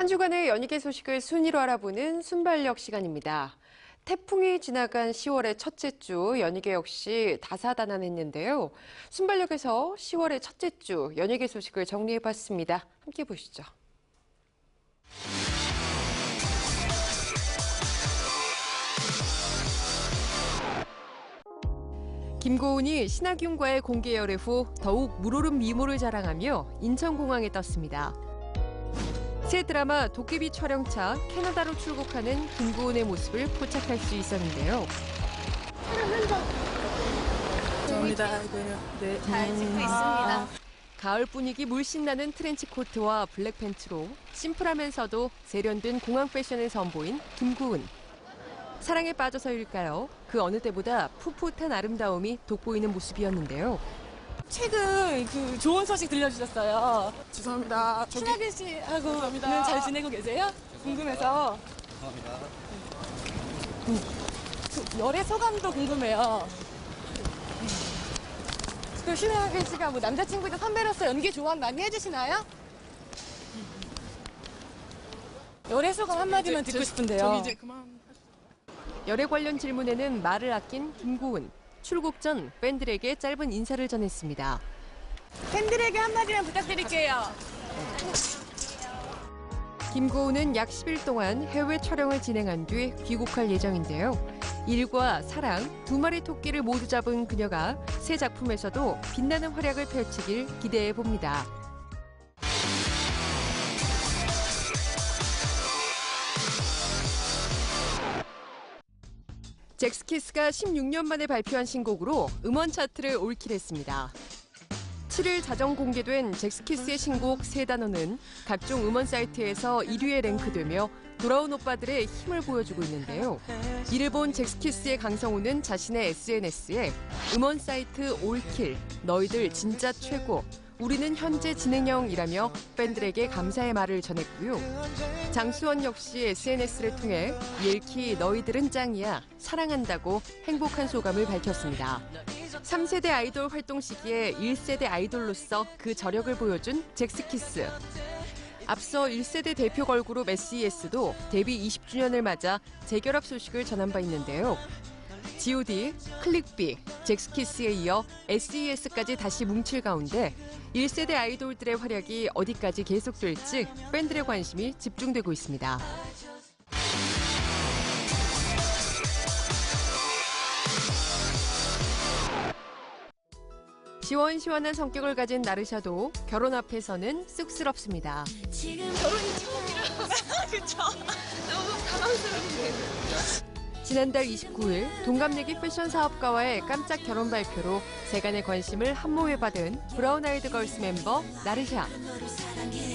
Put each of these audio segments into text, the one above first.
한 주간의 연예계 소식을 순위로 알아보는 순발력 시간입니다. 태풍이 지나간 10월의 첫째 주 연예계 역시 다사다난했는데요. 순발력에서 10월의 첫째 주 연예계 소식을 정리해봤습니다. 함께 보시죠. 김고은이 신하균과의 공개 열애 후 더욱 물오른 미모를 자랑하며 인천공항에 떴습니다. 새 드라마 도깨비 촬영차 캐나다로 출국하는 김고은의 모습을 포착할 수 있었는데요. 감사합니다. 네. 잘 찍고 있습니다. 가을 분위기 물씬 나는 트렌치 코트와 블랙 팬츠로 심플하면서도 세련된 공항 패션을 선보인 김고은. 사랑에 빠져서일까요? 그 어느 때보다 풋풋한 아름다움이 돋보이는 모습이었는데요. 최근 좋은 소식 들려주셨어요. 죄송합니다. 신하균 씨하고는 감사합니다. 잘 지내고 계세요? 궁금해서. 감사합니다. 열애 소감도 궁금해요. 또 신하균 씨가 뭐 남자친구도 선배로서 연기 조언 많이 해주시나요? 열애 소감 한마디만 듣고 싶은데요. 저기 이제 그만. 열애 관련 질문에는 말을 아낀 김고은. 출국 전 팬들에게 짧은 인사를 전했습니다. 팬들에게 한마디만 부탁드릴게요. 김고은은 약 10일 동안 해외 촬영을 진행한 뒤 귀국할 예정인데요. 일과 사랑, 두 마리 토끼를 모두 잡은 그녀가 새 작품에서도 빛나는 활약을 펼치길 기대해 봅니다. 잭스키스가 16년 만에 발표한 신곡으로 음원 차트를 올킬했습니다. 7일 자정 공개된 잭스키스의 신곡 세 단어는 각종 음원 사이트에서 1위에 랭크되며 돌아온 오빠들의 힘을 보여주고 있는데요. 이를 본 잭스키스의 강성우는 자신의 SNS에 음원 사이트 올킬, 너희들 진짜 최고, 우리는 현재 진행형이라며 팬들에게 감사의 말을 전했고요. 장수원 역시 SNS를 통해 옐키 너희들은 짱이야, 사랑한다고 행복한 소감을 밝혔습니다. 3세대 아이돌 활동 시기에 1세대 아이돌로서 그 저력을 보여준 잭스키스. 앞서 1세대 대표 걸그룹 SES도 데뷔 20주년을 맞아 재결합 소식을 전한 바 있는데요. G.O.D, 클릭비, 잭스키스에 이어 SES까지 다시 뭉칠 가운데 1세대 아이돌들의 활약이 어디까지 계속될지 팬들의 관심이 집중되고 있습니다. 시원시원한 성격을 가진 나르샤도 결혼 앞에서는 쑥스럽습니다. 지금 결혼이 처음이라 그쵸? 너무 당황스럽네요. 지난달 29일 동갑내기 패션 사업가와의 깜짝 결혼 발표로 세간의 관심을 한몸에 받은 브라운 아이드 걸스 멤버 나르샤.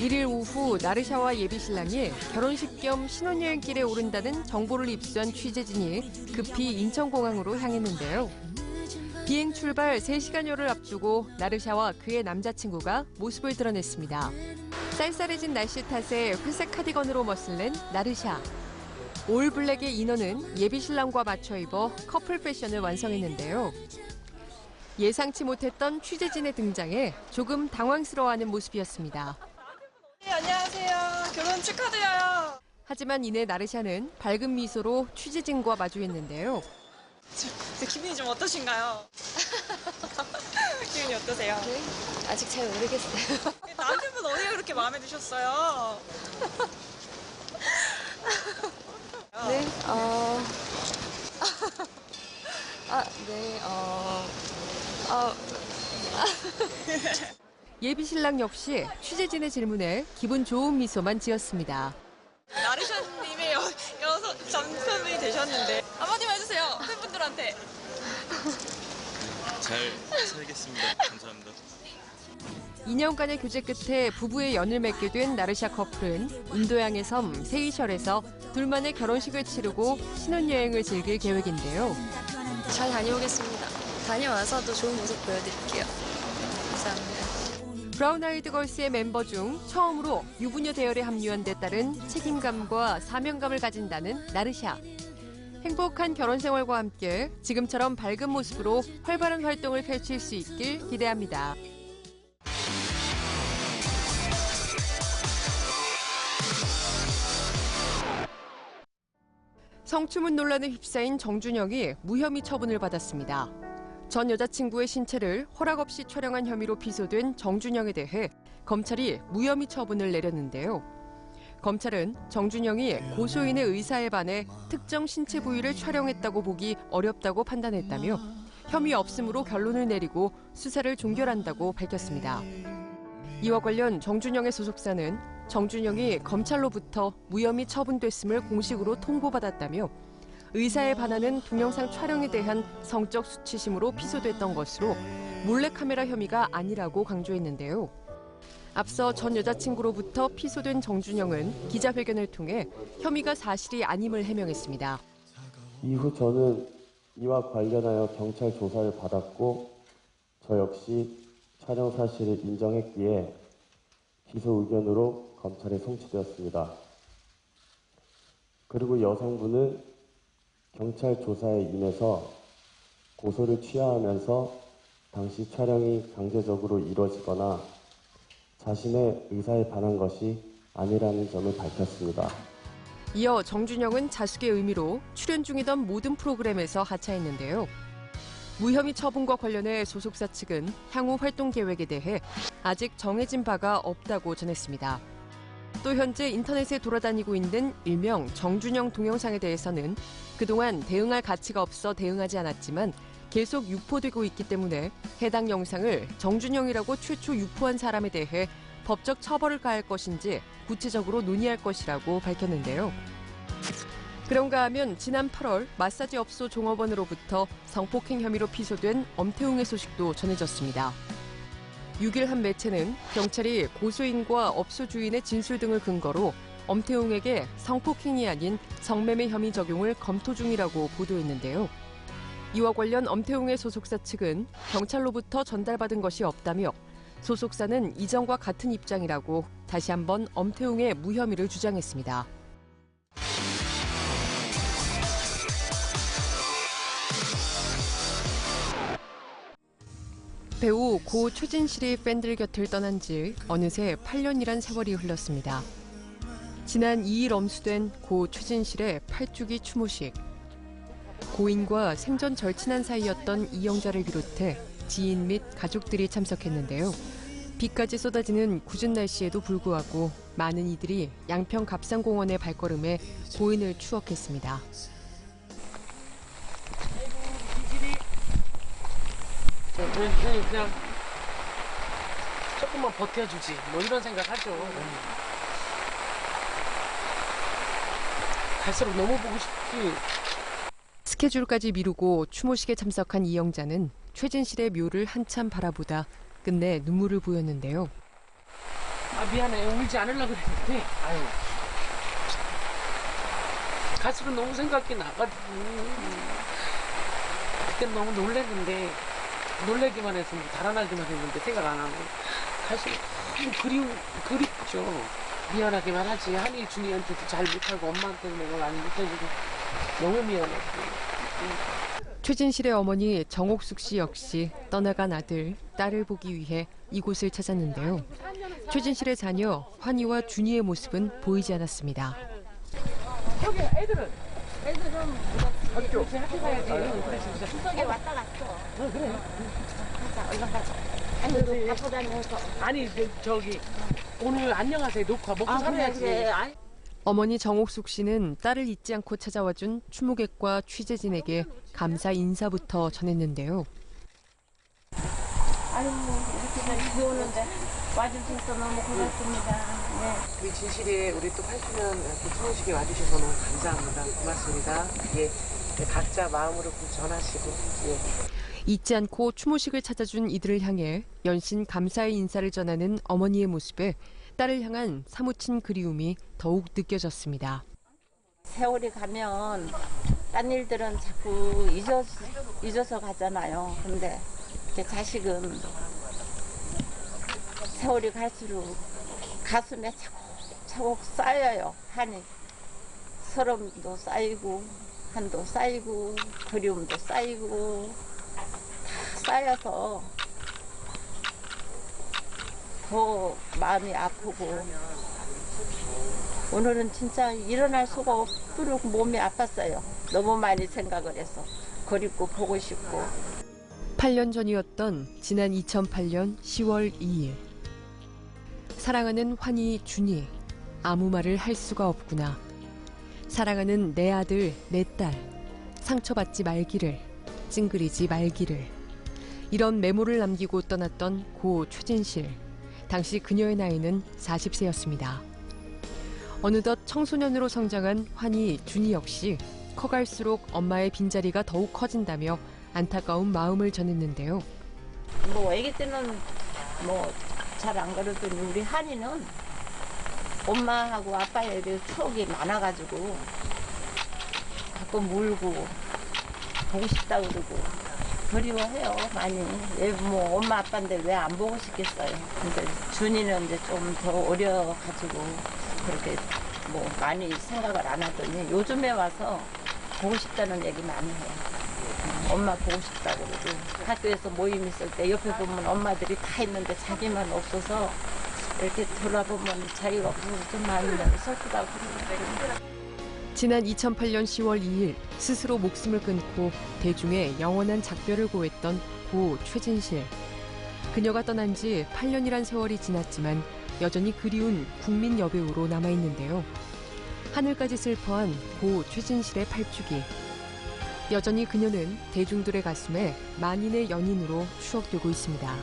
1일 오후 나르샤와 예비신랑이 결혼식 겸 신혼여행길에 오른다는 정보를 입수한 취재진이 급히 인천공항으로 향했는데요. 비행 출발 3시간여를 앞두고 나르샤와 그의 남자친구가 모습을 드러냈습니다. 쌀쌀해진 날씨 탓에 회색 카디건으로 멋을 낸 나르샤. 올 블랙의 인어는 예비신랑과 맞춰 입어 커플 패션을 완성했는데요. 예상치 못했던 취재진의 등장에 조금 당황스러워하는 모습이었습니다. 네, 안녕하세요. 결혼 축하드려요. 하지만 이내 나르샤는 밝은 미소로 취재진과 마주했는데요. 저 기분이 좀 어떠신가요? 기분이 어떠세요? 네? 아직 잘 모르겠어요. 남편분 어디가 그렇게 마음에 드셨어요? 네? 네, 예비신랑 역시 취재진의 질문에 기분 좋은 미소만 지었습니다. 나르샤님의 여섯 남편분이 되셨는데 한마디만 해주세요. 팬분들한테. 잘 살겠습니다. 감사합니다. 2년간의 교제 끝에 부부의 연을 맺게 된 나르샤 커플은 인도양의 섬 세이셜에서 둘만의 결혼식을 치르고 신혼여행을 즐길 계획인데요. 잘 다녀오겠습니다. 다녀와서 또 좋은 모습 보여드릴게요. 감사합니다. 브라운 아이드 걸스의 멤버 중 처음으로 유부녀 대열에 합류한 데 따른 책임감과 사명감을 가진다는 나르샤. 행복한 결혼 생활과 함께 지금처럼 밝은 모습으로 활발한 활동을 펼칠 수 있길 기대합니다. 성추문 논란에 휩싸인 정준영이 무혐의 처분을 받았습니다. 전 여자친구의 신체를 허락 없이 촬영한 혐의로 기소된 정준영에 대해 검찰이 무혐의 처분을 내렸는데요. 검찰은 정준영이 고소인의 의사에 반해 특정 신체 부위를 촬영했다고 보기 어렵다고 판단했다며 혐의 없음으로 결론을 내리고 수사를 종결한다고 밝혔습니다. 이와 관련 정준영의 소속사는 정준영이 검찰로부터 무혐의 처분됐음을 공식으로 통보받았다며 의사에 반하는 동영상 촬영에 대한 성적 수치심으로 피소됐던 것으로 몰래카메라 혐의가 아니라고 강조했는데요. 앞서 전 여자친구로부터 피소된 정준영은 기자회견을 통해 혐의가 사실이 아님을 해명했습니다. 이후 저는 이와 관련하여 경찰 조사를 받았고 저 역시 촬영 사실을 인정했기에 기소 의견으로 검찰에 송치되었습니다. 그리고 여성분은 경찰 조사에 인해서 고소를 취하하면서 당시 촬영이 강제적으로 이루어지거나 자신의 의사에 반한 것이 아니라는 점을 밝혔습니다. 이어 정준영은 자숙의 의미로 출연 중이던 모든 프로그램에서 하차했는데요. 무혐의 처분과 관련해 소속사 측은 향후 활동 계획에 대해 아직 정해진 바가 없다고 전했습니다. 또 현재 인터넷에 돌아다니고 있는 일명 정준영 동영상에 대해서는 그동안 대응할 가치가 없어 대응하지 않았지만 계속 유포되고 있기 때문에 해당 영상을 정준영이라고 최초 유포한 사람에 대해 법적 처벌을 가할 것인지 구체적으로 논의할 것이라고 밝혔는데요. 그런가 하면 지난 8월 마사지 업소 종업원으로부터 성폭행 혐의로 피소된 엄태웅의 소식도 전해졌습니다. 6일 한 매체는 경찰이 고소인과 업소 주인의 진술 등을 근거로 엄태웅에게 성폭행이 아닌 성매매 혐의 적용을 검토 중이라고 보도했는데요. 이와 관련 엄태웅의 소속사 측은 경찰로부터 전달받은 것이 없다며 소속사는 이전과 같은 입장이라고 다시 한번 엄태웅의 무혐의를 주장했습니다. 배우 고 최진실이 팬들 곁을 떠난 지 어느새 8년이란 세월이 흘렀습니다. 지난 2일 엄수된 고 최진실의 8주기 추모식. 고인과 생전 절친한 사이였던 이영자를 비롯해 지인 및 가족들이 참석했는데요. 비까지 쏟아지는 궂은 날씨에도 불구하고 많은 이들이 양평 갑산공원에 발걸음해 고인을 추억했습니다. 그냥 조금만 버텨주지 뭐 이런 생각하죠. 갈수록 너무 보고 싶지. 스케줄까지 미루고 추모식에 참석한 이영자는 최진실의 묘를 한참 바라보다 끝내 눈물을 보였는데요. 아 미안해, 울지 않으려고 그랬는데 아유 갈수록 너무 생각이 나가지고 그때 너무 놀랬는데 놀래기만 해서 달아나기만 했는데 생각 안 하고 사실 그립죠. 미안하기만 하지. 한이 준이한테도 잘 못하고 엄마한테도 내가 많이 못해주고 너무 미안했고. 최진실의 어머니 정옥숙 씨 역시 떠나간 아들, 딸을 보기 위해 이곳을 찾았는데요. 최진실의 자녀 환희와 준이의 모습은 보이지 않았습니다. 여기 애들은 학교 가야지. 그래 진짜. 추석에 왔다 갔어. 그래. 가자, 얼른 가자. 아니, 갖고 다녀서. 아니 저기 오늘 안녕하세요 녹화 먹고 살아야지. 그래. 어머니 정옥숙 씨는 딸을 잊지 않고 찾아와준 추모객과 취재진에게 감사 인사부터 전했는데요. 아유, 이렇게 비 오는데 와주셔서 너무 고맙습니다. 네. 우리 진실이 우리 또 8주년 추모식에 와주셔서 너무 감사합니다. 고맙습니다. 예, 각자 마음으로 전하시고. 예. 잊지 않고 추모식을 찾아준 이들을 향해 연신 감사의 인사를 전하는 어머니의 모습에 딸을 향한 사무친 그리움이 더욱 느껴졌습니다. 세월이 가면 딴 일들은 자꾸 잊어서 가잖아요. 근데 이렇게 자식은 세월이 갈수록 가슴에 차곡차곡 쌓여요. 한이 서름도 쌓이고 한도 쌓이고 그리움도 쌓이고 다 쌓여서 더 마음이 아프고 오늘은 진짜 일어날 수가 없도록 몸이 아팠어요. 너무 많이 생각을 해서 그립고 보고 싶고. 8년 전이었던 지난 2008년 10월 2일. 사랑하는 환희, 준이. 아무 말을 할 수가 없구나. 사랑하는 내 아들, 내 딸. 상처받지 말기를, 찡그리지 말기를. 이런 메모를 남기고 떠났던 고 최진실. 당시 그녀의 나이는 40세였습니다. 어느덧 청소년으로 성장한 환희, 준이 역시 커갈수록 엄마의 빈자리가 더욱 커진다며 안타까운 마음을 전했는데요. 뭐 아기 때는 뭐 잘 안 그러더니 우리 한이는 엄마하고 아빠의 추억이 많아가지고 가끔 울고 보고 싶다 그러고 그리워해요 많이. 왜 뭐 엄마 아빠인데 왜 안 보고 싶겠어요. 근데 준이는 이제 좀 더 어려가지고 그렇게 뭐 많이 생각을 안 하더니 요즘에 와서 보고 싶다는 얘기 많이 해요. 엄마 보고 싶다고 그러고 학교에서 모임 있을 때 옆에 보면 엄마들이 다 있는데 자기만 없어서 이렇게 돌아보면 자기가 없어서 좀 많이 슬프다고 그러고. 지난 2008년 10월 2일 스스로 목숨을 끊고 대중의 영원한 작별을 고했던 고 최진실. 그녀가 떠난 지 8년이란 세월이 지났지만 여전히 그리운 국민 여배우로 남아있는데요. 하늘까지 슬퍼한 고 최진실의 팔주기. 여전히 그녀는 대중들의 가슴에 만인의 연인으로 추억되고 있습니다.